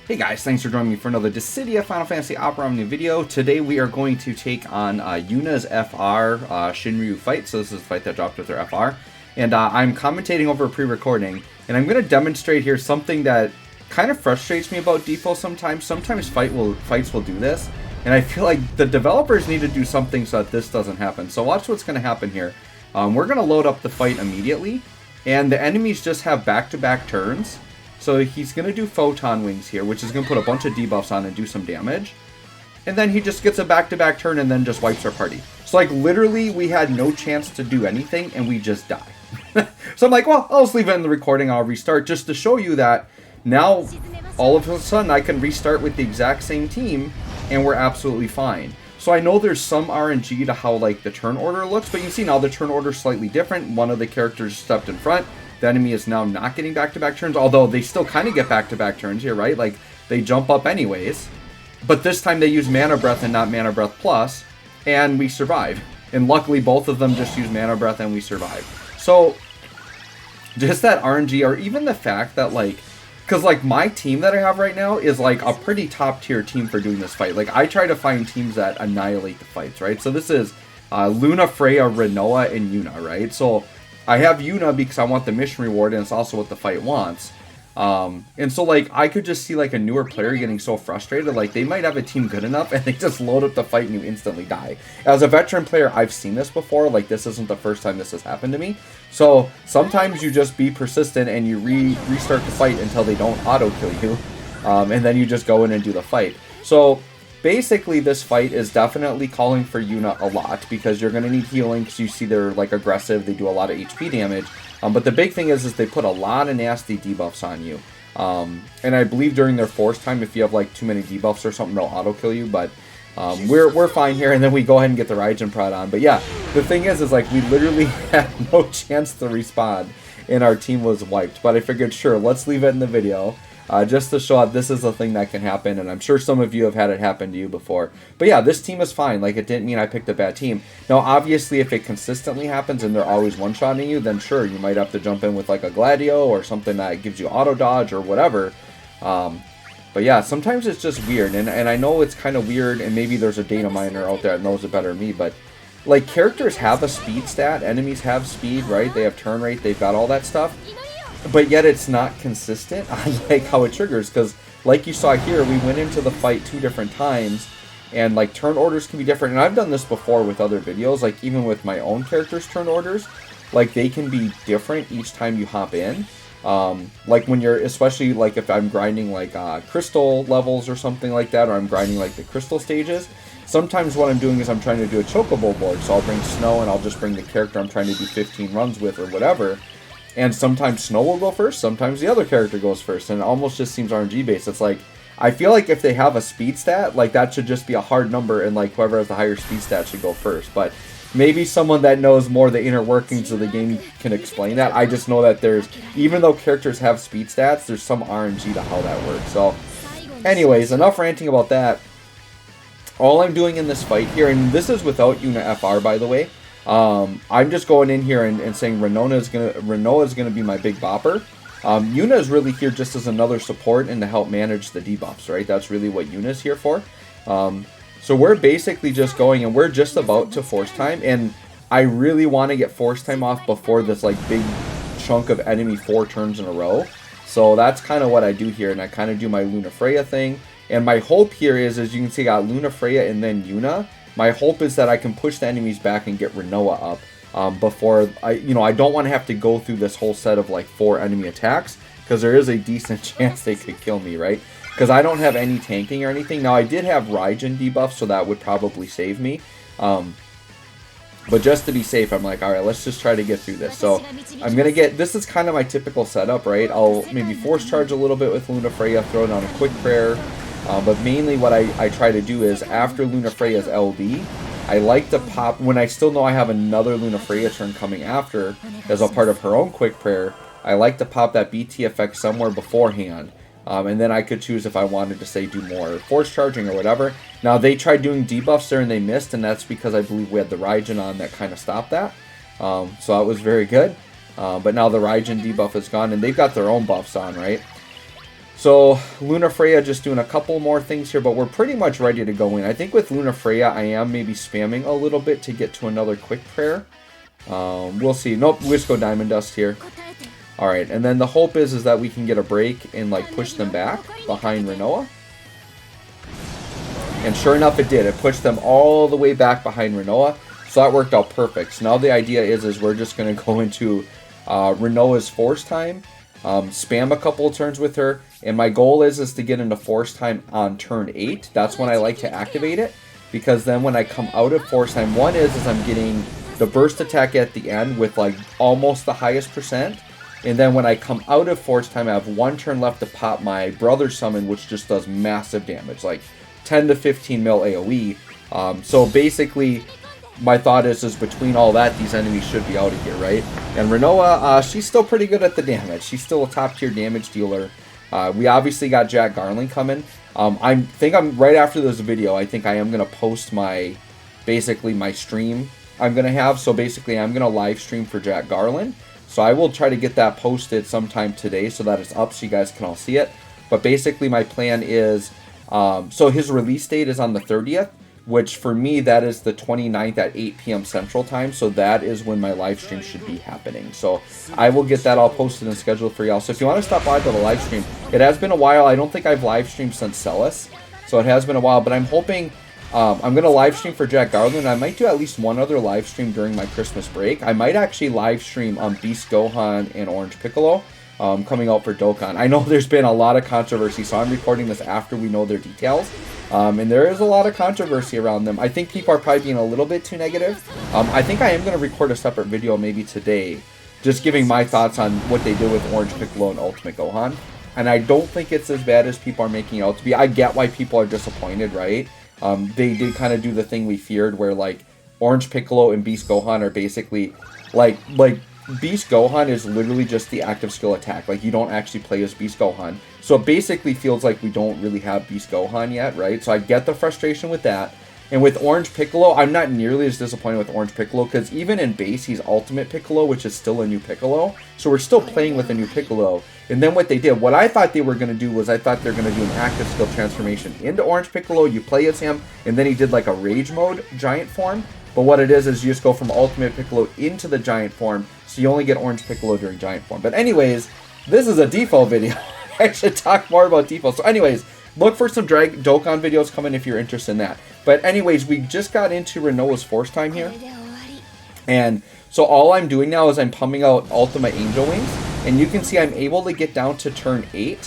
Hey guys, thanks for joining me for another Dissidia Final Fantasy Opera Omni video. Today we are going to take on Yuna's FR Shinryu fight. So this is the fight that dropped with her FR. And I'm commentating over a pre-recording. And I'm going to demonstrate here something that kind of frustrates me about DFFOO sometimes. Sometimes fights will do this. And I feel like the developers need to do something so that this doesn't happen. So watch what's going to happen here. We're going to load up the fight immediately. And the enemies just have back-to-back turns. So he's going to do Photon Wings here, which is going to put a bunch of debuffs on and do some damage. And then he just gets a back-to-back turn and then just wipes our party. So like literally we had no chance to do anything and we just die. So I'm like, well, I'll just leave it in the recording. I'll restart just to show you that now all of a sudden I can restart with the exact same team and we're absolutely fine. So I know there's some RNG to how like the turn order looks, but you can see now the turn order is slightly different. One of the characters stepped in front. The enemy is now not getting back-to-back turns, although they still kind of get back-to-back turns here, right? Like, they jump up anyways. But this time they use Mana Breath and not Mana Breath Plus, and we survive. And luckily, both of them just use Mana Breath and we survive. So, just that RNG, or even the fact that, like, because, like, my team that I have right now is, like, a pretty top-tier team for doing this fight. Like, I try to find teams that annihilate the fights, right? So this is Luna, Freya, Rinoa, and Yuna, right? So I have Yuna because I want the mission reward, and it's also what the fight wants. And so, like, I could just see, like, a newer player getting so frustrated. Like, they might have a team good enough, and they just load up the fight, and you instantly die. As a veteran player, I've seen this before. Like, this isn't the first time this has happened to me. So, sometimes you just be persistent, and you restart the fight until they don't auto-kill you. And then you just go in and do the fight. So basically, this fight is definitely calling for Yuna a lot because you're going to need healing because you see they're like aggressive. They do a lot of HP damage. But the big thing is they put a lot of nasty debuffs on you. And I believe during their force time, if you have like too many debuffs or something, they'll auto-kill you. But we're fine here. And then we go ahead and get the Raijin prod on. But yeah, the thing is like we literally had no chance to respawn and our team was wiped. But I figured, sure, let's leave it in the video. Just to show that this is a thing that can happen, and I'm sure some of you have had it happen to you before. But yeah, this team is fine. Like, it didn't mean I picked a bad team. Now, obviously, if it consistently happens and they're always one-shotting you, then sure, you might have to jump in with, like, a Gladio or something that gives you auto-dodge or whatever. But yeah, sometimes it's just weird, and I know it's kind of weird, and maybe there's a data miner out there that knows it better than me, but like, characters have a speed stat, enemies have speed, right? They have turn rate, they've got all that stuff. But yet it's not consistent on like how it triggers, because like you saw here, we went into the fight 2 different times, and like turn orders can be different. And I've done this before with other videos, like even with my own character's turn orders, like they can be different each time you hop in. Like when you're, especially like if I'm grinding like crystal levels or something like that, or I'm grinding like the crystal stages, sometimes what I'm doing is I'm trying to do a chocobo board. So I'll bring Snow and I'll just bring the character I'm trying to do 15 runs with or whatever. And sometimes Snow will go first, sometimes the other character goes first, and it almost just seems RNG based. It's like, I feel like if they have a speed stat, like that should just be a hard number, and like whoever has the higher speed stat should go first. But maybe someone that knows more the inner workings of the game can explain that. I just know that there's, even though characters have speed stats, there's some RNG to how that works. So anyways, enough ranting about that. All I'm doing in this fight here, and this is without Yuna FR by the way, I'm just going in here and saying Rinoa is gonna be my big bopper. Yuna is really here just as another support and to help manage the debuffs, right? That's really what Yuna is here for. So we're basically just going, and we're just about to force time, and I really want to get force time off before this like big chunk of enemy 4 turns in a row. So that's kind of what I do here, and I kind of do my Luna Freya thing. And my hope here is, as you can see, I got Luna Freya and then Yuna. My hope is that I can push the enemies back and get Rinoa up before I don't want to have to go through this whole set of like 4 enemy attacks, because there is a decent chance they could kill me, right? Because I don't have any tanking or anything. Now I did have Raijin debuff, so that would probably save me. But just to be safe, I'm like, all right, let's just try to get through this. So I'm gonna get, this is kind of my typical setup, right? I'll maybe force charge a little bit with Luna Freya, throw down a quick prayer. But mainly what I try to do is, after Luna Freya's LB, I like to pop, when I still know I have another Luna Freya turn coming after, as a part of her own quick prayer, I like to pop that BT effect somewhere beforehand. And then I could choose if I wanted to, say, do more force charging or whatever. Now, they tried doing debuffs there and they missed, and that's because I believe we had the Raijin on that kind of stopped that. So that was very good. But now the Raijin debuff is gone, and they've got their own buffs on, right? So Luna Freya just doing a couple more things here, but we're pretty much ready to go in. I think with Luna Freya, I am maybe spamming a little bit to get to another quick prayer. We'll see. Nope, we just go Diamond Dust here. Alright, and then the hope is that we can get a break and like push them back behind Rinoa. And sure enough, it did. It pushed them all the way back behind Rinoa. So that worked out perfect. So now the idea is we're just going to go into Rinoa's Force Time. Spam a couple of turns with her. And my goal is to get into Force Time on turn 8. That's when I like to activate it. Because then when I come out of Force Time, one is I'm getting the burst attack at the end with like almost the highest percent. And then when I come out of Force Time, I have one turn left to pop my Brother Summon, which just does massive damage. Like 10 to 15 mil AoE. So basically, my thought is between all that, these enemies should be out of here, right? And Rinoa, she's still pretty good at the damage. She's still a top tier damage dealer. We obviously got Jack Garland coming. I think I'm right after this video. I think I am gonna post basically my stream I'm gonna have. So basically, I'm gonna live stream for Jack Garland. So I will try to get that posted sometime today so that it's up so you guys can all see it. But basically, my plan is. So his release date is on the 30th, which for me, that is the 29th at 8 p.m. Central Time. So that is when my live stream should be happening. So I will get that all posted and scheduled for y'all. So if you want to stop by to the live stream, it has been a while. I don't think I've live streamed since Celis. So it has been a while, but I'm hoping I'm going to live stream for Jack Garland. I might do at least one other live stream during my Christmas break. I might actually live stream Beast Gohan and Orange Piccolo. Coming out for DOKKAN. I know there's been a lot of controversy, so I'm recording this after we know their details. And there is a lot of controversy around them. I think people are probably being a little bit too negative. I think I am going to record a separate video maybe today, just giving my thoughts on what they did with Orange Piccolo and Ultimate Gohan. And I don't think it's as bad as people are making it out to be. I get why people are disappointed, right? They did kind of do the thing we feared where, like, Orange Piccolo and Beast Gohan are basically, like Beast Gohan is literally just the active skill attack. Like, you don't actually play as Beast Gohan. So it basically feels like we don't really have Beast Gohan yet, right? So I get the frustration with that. And with Orange Piccolo, I'm not nearly as disappointed with Orange Piccolo, because even in base, he's Ultimate Piccolo, which is still a new Piccolo. So we're still playing with a new Piccolo. And then what they did, what I thought they were going to do was I thought they were going to do an active skill transformation into Orange Piccolo. You play as him, and then he did like a Rage Mode giant form. But what it is you just go from Ultimate Piccolo into the giant form, so you only get Orange Piccolo during giant form. But anyways, this is a default video. I should talk more about default. So anyways, look for some Dokkan videos coming if you're interested in that. But anyways, we just got into Rinoa's Force Time here. And so all I'm doing now is I'm pumping out Ultima Angel Wings. And you can see I'm able to get down to turn 8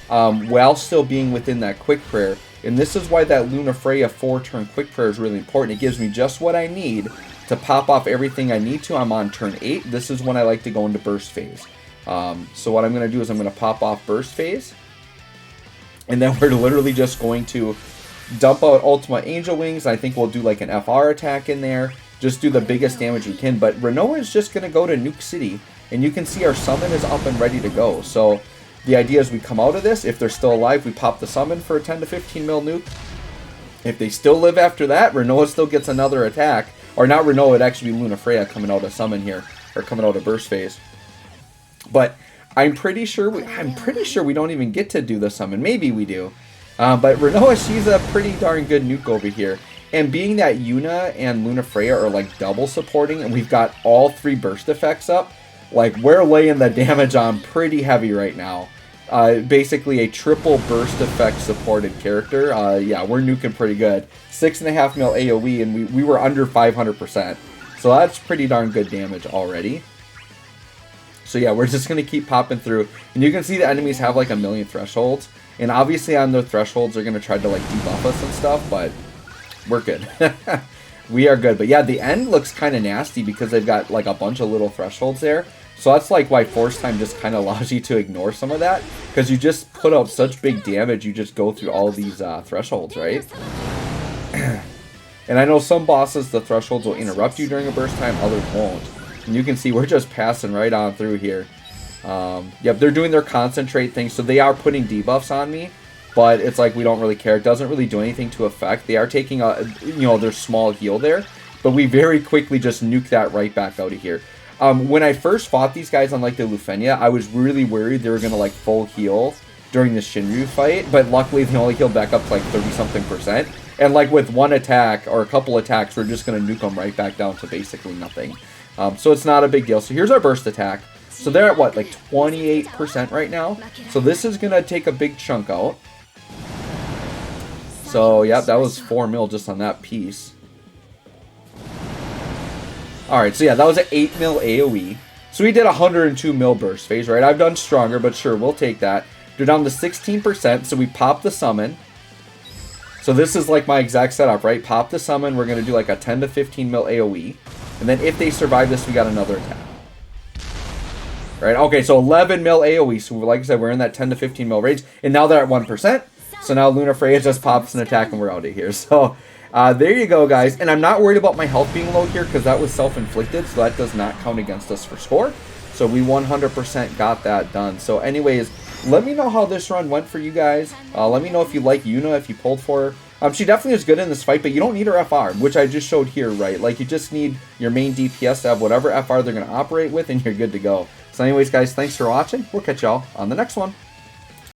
while still being within that quick prayer. And this is why that Luna Freya 4-turn quick prayer is really important. It gives me just what I need to pop off everything I need to. I'm on turn 8. This is when I like to go into burst phase. So what I'm going to do is I'm going to pop off burst phase. And then we're literally just going to dump out Ultima Angel Wings. I think we'll do like an FR attack in there. Just do the biggest damage we can. But Rinoa is just going to go to Nuke City. And you can see our summon is up and ready to go. So the idea is we come out of this. If they're still alive, we pop the summon for a 10 to 15 mil nuke. If they still live after that, Rinoa still gets another attack. Or not Rinoa, it'd actually be Luna Freya coming out of summon here. Or coming out of burst phase. But I'm pretty sure we don't even get to do the summon. Maybe we do. But Rinoa, she's a pretty darn good nuke over here. And being that Yuna and Luna Freya are like double supporting, and we've got all 3 burst effects up, like we're laying the damage on pretty heavy right now. Basically a triple burst effect supported character. Yeah, we're nuking pretty good. 6.5 mil AoE, and we were under 500%. So that's pretty darn good damage already. So yeah, we're just going to keep popping through. And you can see the enemies have like 1 million thresholds. And obviously on their thresholds, they're going to try to like debuff us and stuff, but we're good. We are good. But yeah, the end looks kind of nasty because they've got like a bunch of little thresholds there. So that's like why Force Time just kind of allows you to ignore some of that. Because you just put out such big damage, you just go through all these thresholds, right? And I know some bosses, the thresholds will interrupt you during a burst time, others won't. And you can see we're just passing right on through here. Yep, they're doing their concentrate thing, so they are putting debuffs on me. But it's like we don't really care. It doesn't really do anything to affect. They are taking a, their small heal there. But we very quickly just nuke that right back out of here. When I first fought these guys on like the Lufenia, I was really worried they were going to like full heal during the Shinryu fight, but luckily they only healed back up to like 30-something%. And like with one attack or a couple attacks, we're just going to nuke them right back down to basically nothing. So it's not a big deal. So here's our burst attack. So they're at what, like 28% right now. So this is going to take a big chunk out. So yeah, that was 4 mil just on that piece. Alright, so yeah, that was an 8 mil AoE. So we did 102 mil burst phase, right? I've done stronger, but sure, we'll take that. They're down to 16%, so we pop the summon. So this is like my exact setup, right? Pop the summon, we're going to do like a 10 to 15 mil AoE. And then if they survive this, we got another attack. Right, okay, so 11 mil AoE. So like I said, we're in that 10 to 15 mil range. And now they're at 1%. So now Luna Freya just pops an attack and we're out of here. So there you go, guys. And I'm not worried about my health being low here because that was self-inflicted. So that does not count against us for score. So we 100% got that done. So anyways, let me know how this run went for you guys. Let me know if you like Yuna, if you pulled for her. She definitely is good in this fight, but you don't need her FR, which I just showed here, right? Like, you just need your main DPS to have whatever FR they're going to operate with, and you're good to go. So anyways, guys, thanks for watching. We'll catch y'all on the next one.